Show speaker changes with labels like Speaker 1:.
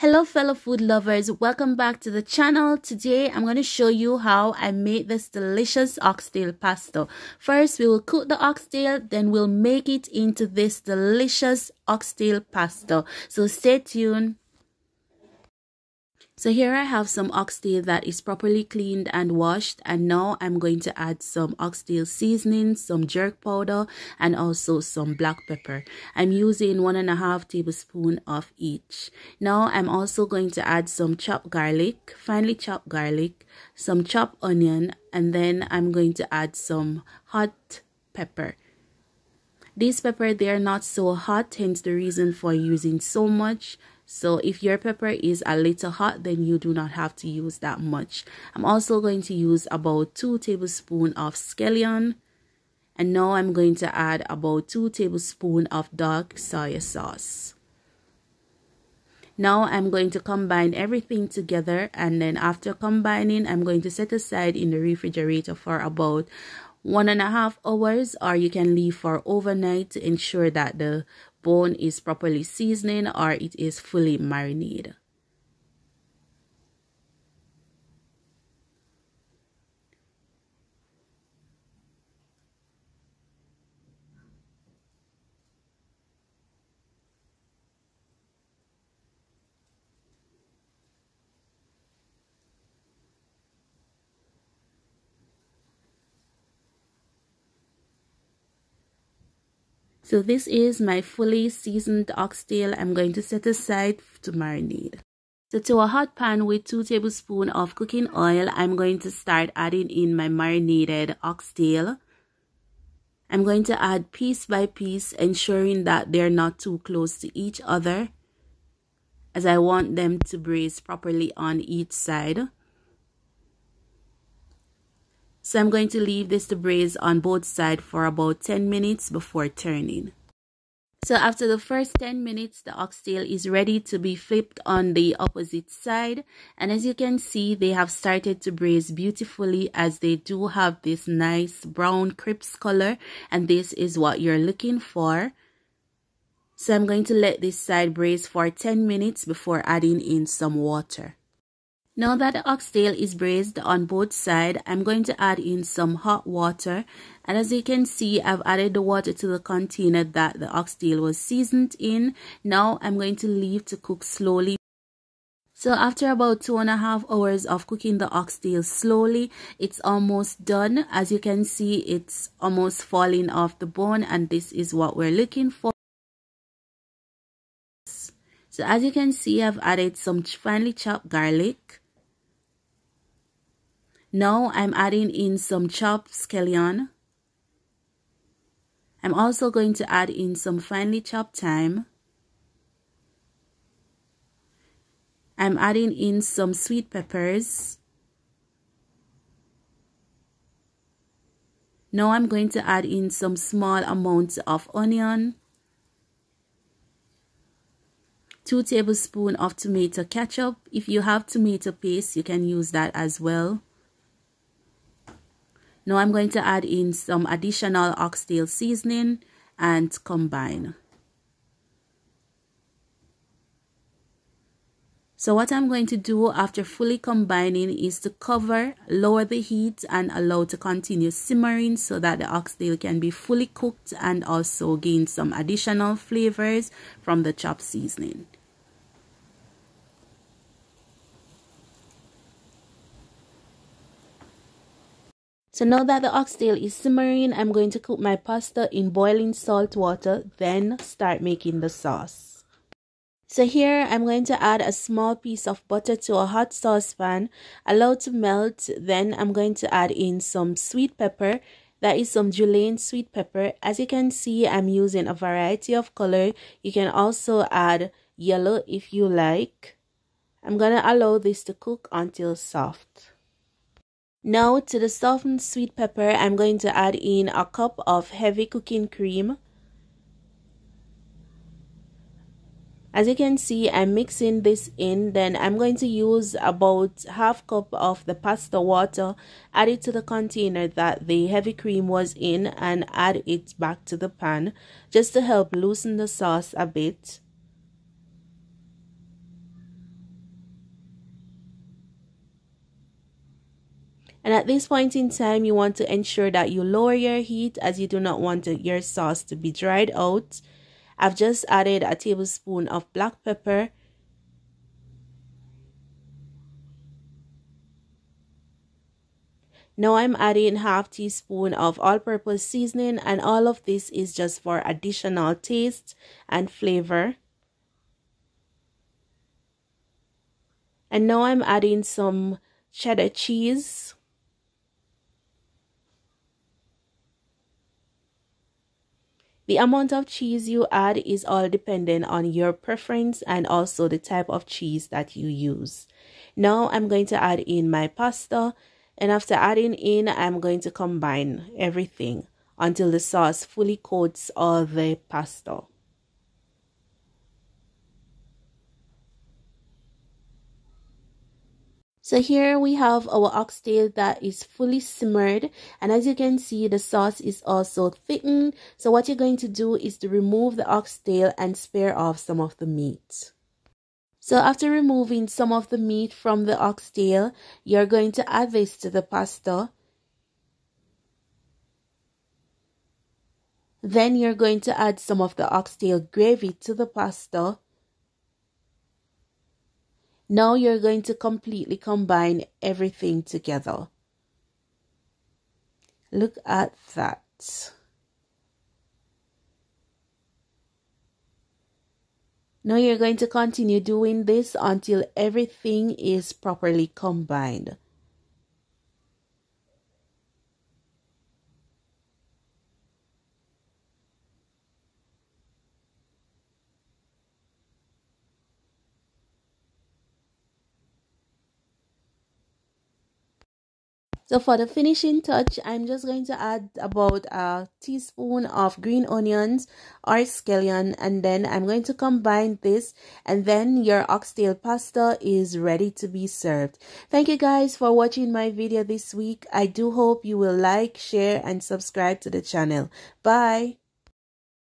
Speaker 1: Hello fellow food lovers, welcome back to the channel. Today I'm going to show you how I made this delicious oxtail pasta. First we will cook the oxtail, then we'll make it into this delicious oxtail pasta. So stay tuned. So here I have some oxtail that is properly cleaned and washed, and now I'm going to add some oxtail seasoning, some jerk powder, and also some black pepper. I'm using 1.5 tablespoons of each. Now I'm also going to add some chopped garlic, finely chopped garlic, some chopped onion, and then I'm going to add some hot pepper. These pepper, they are not so hot, hence the reason for using so much. So if your pepper is a little hot, then you do not have to use that much. I'm also going to use about 2 tablespoons of scallion. And now I'm going to add about 2 tablespoons of dark soy sauce. Now I'm going to combine everything together, and then after combining, I'm going to set aside in the refrigerator for about 1.5 hours, or you can leave for overnight to ensure that the bone is properly seasoning or it is fully marinated. So this is my fully seasoned oxtail. I'm going to set aside to marinate. So to a hot pan with 2 tablespoons of cooking oil, I'm going to start adding in my marinated oxtail. I'm going to add piece by piece, ensuring that they're not too close to each other, as I want them to braise properly on each side. So I'm going to leave this to braise on both sides for about 10 minutes before turning. So after the first 10 minutes, the oxtail is ready to be flipped on the opposite side. And as you can see, they have started to braise beautifully, as they do have this nice brown crisp color. And this is what you're looking for. So I'm going to let this side braise for 10 minutes before adding in some water. Now that the oxtail is braised on both sides, I'm going to add in some hot water. And as you can see, I've added the water to the container that the oxtail was seasoned in. Now I'm going to leave to cook slowly. So after about 2.5 hours of cooking the oxtail slowly, it's almost done. As you can see, it's almost falling off the bone, and this is what we're looking for. So as you can see, I've added some finely chopped garlic. Now I'm adding in some chopped scallion. I'm also going to add in some finely chopped thyme. I'm adding in some sweet peppers. Now I'm going to add in some small amounts of onion. 2 tablespoons of tomato ketchup. If you have tomato paste, you can use that as well. Now I'm going to add in some additional oxtail seasoning and combine. So what I'm going to do after fully combining is to cover, lower the heat, and allow to continue simmering so that the oxtail can be fully cooked and also gain some additional flavors from the chopped seasoning. So now that the oxtail is simmering, I'm going to cook my pasta in boiling salt water, then start making the sauce. So here I'm going to add a small piece of butter to a hot saucepan, allow to melt. Then I'm going to add in some sweet pepper. That is some julienne sweet pepper. As you can see, I'm using a variety of color. You can also add yellow if you like. I'm going to allow this to cook until soft. Now to the softened sweet pepper, I'm going to add in a cup of heavy cooking cream. As you can see, I'm mixing this in. Then I'm going to use about 1/2 cup of the pasta water, add it to the container that the heavy cream was in, and add it back to the pan just to help loosen the sauce a bit. And at this point in time, you want to ensure that you lower your heat as you do not want your sauce to be dried out. I've just added a tablespoon of black pepper. Now I'm adding half teaspoon of all-purpose seasoning, and all of this is just for additional taste and flavor. And now I'm adding some cheddar cheese. The amount of cheese you add is all dependent on your preference and also the type of cheese that you use. Now I'm going to add in my pasta, and after adding in, I'm going to combine everything until the sauce fully coats all the pasta. So here we have our oxtail that is fully simmered, and as you can see, the sauce is also thickened. So what you're going to do is to remove the oxtail and spare off some of the meat. So after removing some of the meat from the oxtail, you're going to add this to the pasta. Then you're going to add some of the oxtail gravy to the pasta. Now you're going to completely combine everything together. Look at that. Now you're going to continue doing this until everything is properly combined. So for the finishing touch, I'm just going to add about a teaspoon of green onions or scallion, and then I'm going to combine this, and then your oxtail pasta is ready to be served. Thank you guys for watching my video this week. I do hope you will like, share, and subscribe to the channel. Bye!